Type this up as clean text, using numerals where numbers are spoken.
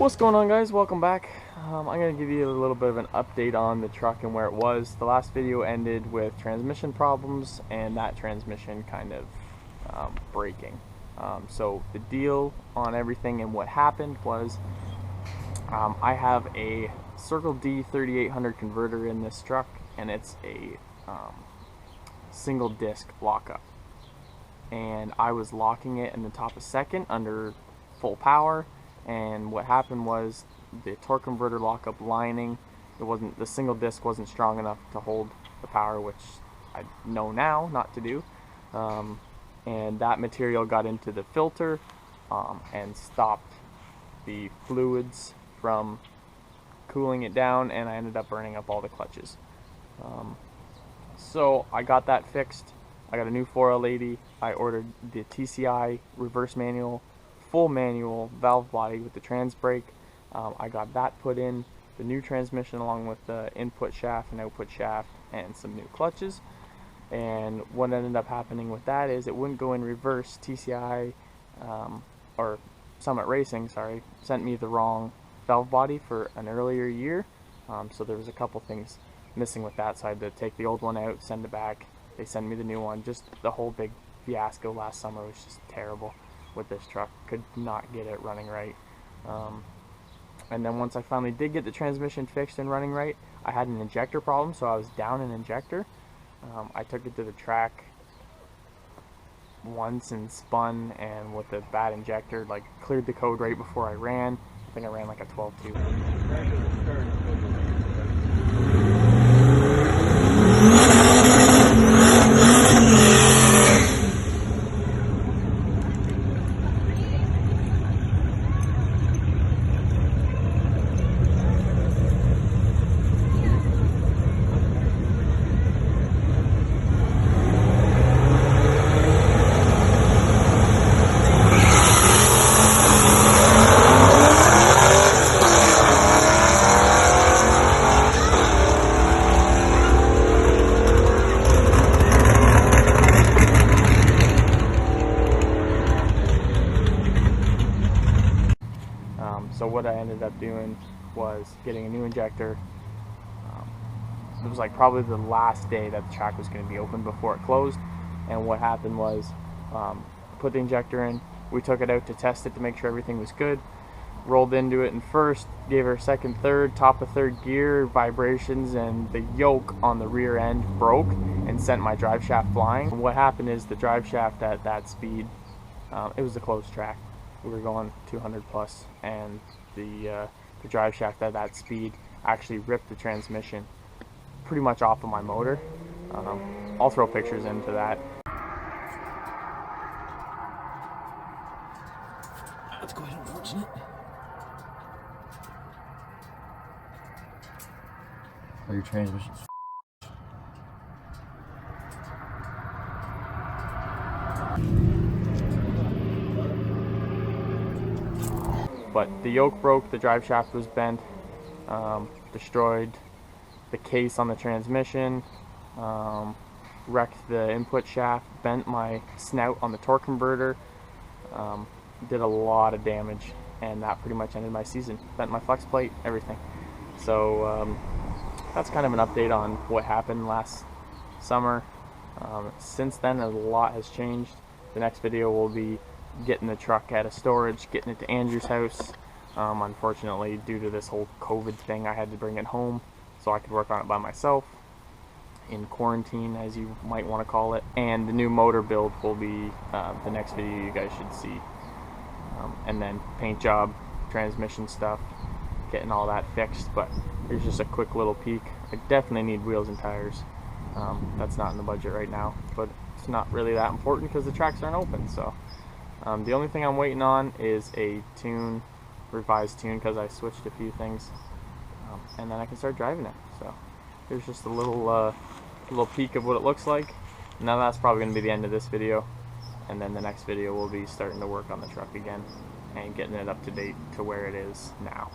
What's going on, guys? Welcome back. I'm going to give you a little bit of an update on the truck and where it was. The last video ended with transmission problems and that transmission kind of breaking. So the deal on everything and what happened was I have a Circle D 3800 converter in this truck, and it's a single disc lockup. And I was locking it in the top of second under full power, and what happened was the torque converter lockup lining, the single disc wasn't strong enough to hold the power, which I know now not to do, and that material got into the filter and stopped the fluids from cooling it down, and I ended up burning up all the clutches. So I got that fixed. I got a new 4L80. I ordered the TCI reverse manual, full manual valve body with the trans brake. I got that put in, the new transmission along with the input shaft and output shaft and some new clutches. And what ended up happening with that is it wouldn't go in reverse. TCI, or Summit Racing, sorry, sent me the wrong valve body for an earlier year. So there was a couple things missing with that, so I had to take the old one out, send it back. They send me the new one. Just the whole big fiasco last summer was just terrible with this truck. Could not get it running right. And then once I finally did get the transmission fixed and running right, I had an injector problem, so I was down an injector. I took it to the track once and spun, and with a bad injector, like, cleared the code right before I ran. I think I ran like a 12.2. So what I ended up doing was getting a new injector. It was like probably the last day that the track was going to be open before it closed. And what happened was, put the injector in, we took it out to test it to make sure everything was good. Rolled into it in first, gave her second, third, top of third gear, vibrations, and the yoke on the rear end broke and sent my drive shaft flying. And what happened is the drive shaft at that speed, it was a closed track. We were going 200 plus, and the drive shaft at that speed actually ripped the transmission pretty much off of my motor. I'll throw pictures into that. That's quite unfortunate. Oh, your transmission's But the yoke broke, the drive shaft was bent, destroyed the case on the transmission, wrecked the input shaft, bent my snout on the torque converter, did a lot of damage, and that pretty much ended my season. Bent my flex plate, everything. So that's kind of an update on what happened last summer. Since then, a lot has changed. The next video will be getting the truck out of storage, getting it to Andrew's house. Unfortunately, due to this whole COVID thing, I had to bring it home so I could work on it by myself in quarantine, as you might want to call it. And the new motor build will be the next video you guys should see. And then paint job, transmission stuff, getting all that fixed. But here's just a quick little peek. I definitely need wheels and tires. That's not in the budget right now, but it's not really that important because the tracks aren't open. So the only thing I'm waiting on is a revised tune, because I switched a few things, and then I can start driving it. So here's just a little peek of what it looks like. Now that's probably going to be the end of this video, and then the next video will be starting to work on the truck again and getting it up to date to where it is now.